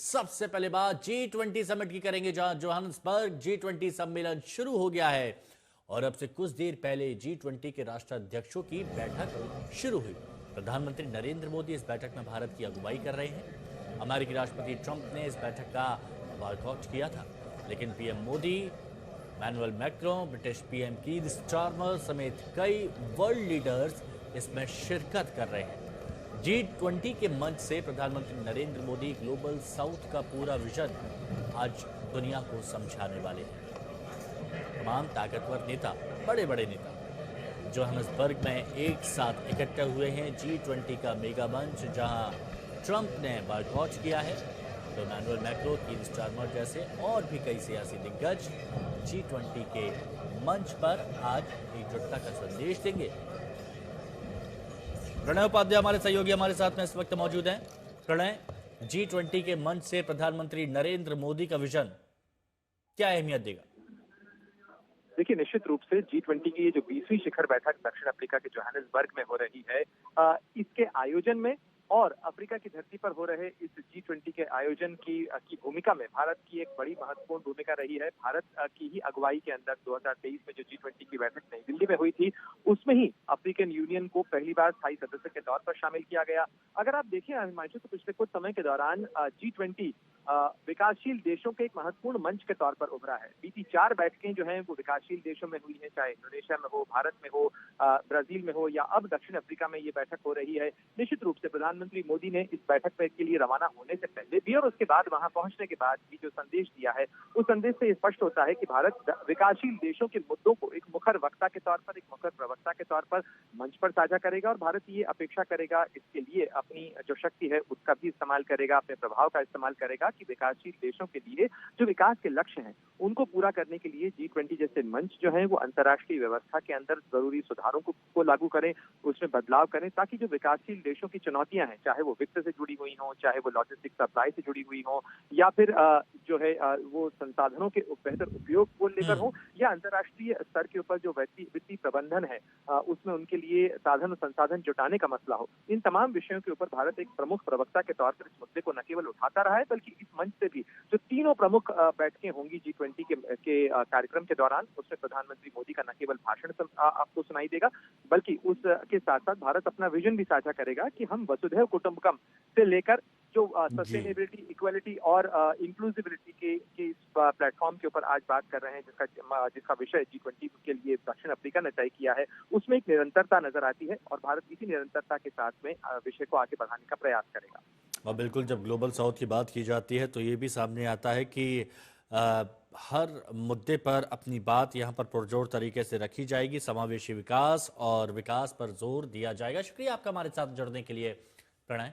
सबसे पहले बात G20 समिट की करेंगे, जहां जोहान्सबर्ग G20 सम्मेलन शुरू हो गया है और अब से कुछ देर पहले G20 के राष्ट्राध्यक्षों की बैठक शुरू हुई। प्रधानमंत्री नरेंद्र मोदी इस बैठक में भारत की अगुवाई कर रहे हैं। अमेरिकी राष्ट्रपति ट्रंप ने इस बैठक का बॉयकॉट किया था, लेकिन PM Modi, manual Macron, British PM Keir Starmer समेत कई वर्ल्ड लीडर्स इसमें शिरकत कर रहे हैं। G20 के मंच से प्रधानमंत्री नरेंद्र मोदी ग्लोबल साउथ का पूरा विजन आज दुनिया को समझाने वाले हैं। तमाम ताकतवर नेता, बड़े बड़े नेता जोहान्सबर्ग में एक साथ इकट्ठे हुए हैं। G20 का मेगा मंच जहां ट्रंप ने बॉयकॉट किया है, तो मैनुअल मैक्रों, कीर स्टारमर जैसे और भी कई सियासी दिग्गज G20 के मंच पर आज एकजुटता का संदेश देंगे। प्रणय उपाध्याय हमारे सहयोगी हमारे साथ में इस वक्त मौजूद हैं। प्रणय, G20 के मंच से प्रधानमंत्री नरेंद्र मोदी का विजन क्या अहमियत देगा? देखिए, निश्चित रूप से G20 की ये जो 20वीं शिखर बैठक दक्षिण अफ्रीका के जोहान्सबर्ग में हो रही है, इसके आयोजन में और अफ्रीका की धरती पर हो रहे इस G20 के आयोजन की भूमिका में भारत की एक बड़ी महत्वपूर्ण भूमिका रही है। भारत की ही अगुवाई के अंदर 2023 में जो G20 की बैठक नई दिल्ली में हुई थी, उसमें ही अफ्रीकन यूनियन को पहली बार स्थायी सदस्य के तौर पर शामिल किया गया। अगर आप देखें हिमांशु, तो पिछले कुछ समय के दौरान G20 विकासशील देशों के एक महत्वपूर्ण मंच के तौर पर उभरा है। बीती 4 बैठकें जो हैं वो विकासशील देशों में हुई हैं, चाहे इंडोनेशिया में हो, भारत में हो, ब्राजील में हो या अब दक्षिण अफ्रीका में ये बैठक हो रही है। निश्चित रूप से प्रधानमंत्री मोदी ने इस बैठक में के लिए रवाना होने से पहले भी और उसके बाद वहां पहुंचने के बाद भी जो संदेश दिया है, उस संदेश से स्पष्ट होता है कि भारत विकासशील देशों के मुद्दों को एक मुखर वक्ता के तौर पर, एक मुखर प्रवक्ता के तौर पर मंच पर साझा करेगा और भारत ये अपेक्षा करेगा, इसके लिए अपनी जो शक्ति है उसका भी इस्तेमाल करेगा, अपने प्रभाव का इस्तेमाल करेगा कि विकासशील देशों के लिए जो विकास के लक्ष्य हैं उनको पूरा करने के लिए G20 जैसे मंच जो है वो अंतर्राष्ट्रीय व्यवस्था के अंदर जरूरी सुधारों को लागू करें, उसमें बदलाव करें, ताकि जो विकासशील देशों की चुनौतियां हैं, चाहे वो वित्त से जुड़ी हुई हो, चाहे वो लॉजिस्टिक सप्लाई से जुड़ी हुई हो, या फिर जो है वो संसाधनों के बेहतर उपयोग को लेकर हो, या अंतर्राष्ट्रीय स्तर के ऊपर जो वित्तीय प्रबंधन है उसमें उनके लिए साधन और संसाधन जुटाने का मसला हो, इन तमाम विषयों के ऊपर भारत एक प्रमुख प्रवक्ता के तौर पर इस मुद्दे को न केवल उठाता रहा है, बल्कि इस मंच से भी जो तीनों प्रमुख बैठकें होंगी G20 के कार्यक्रम के दौरान, उसमें प्रधानमंत्री मोदी का न केवल भाषण आपको सुनाई देगा, बल्कि उसके साथ साथ भारत अपना विजन भी साझा करेगा कि हम वसुधैव कुटुंबकम से लेकर जो सस्टेनेबिलिटी, इक्वालिटी और इंक्लूसिविटी के इस प्लेटफॉर्म के ऊपर आज बात कर रहे हैं, जिसका विषय G20 के लिए दक्षिण अफ्रीका ने तय किया है, उसमें एक निरंतरता नजर आती है और भारत इसी निरंतरता के साथ में विषय को आगे बढ़ाने का प्रयास करेगा। और बिल्कुल, जब ग्लोबल साउथ की बात की जाती है तो ये भी सामने आता है कि हर मुद्दे पर अपनी बात यहाँ पर पुरजोर तरीके से रखी जाएगी। समावेशी विकास और विकास पर जोर दिया जाएगा। शुक्रिया आपका हमारे साथ जुड़ने के लिए प्रणय।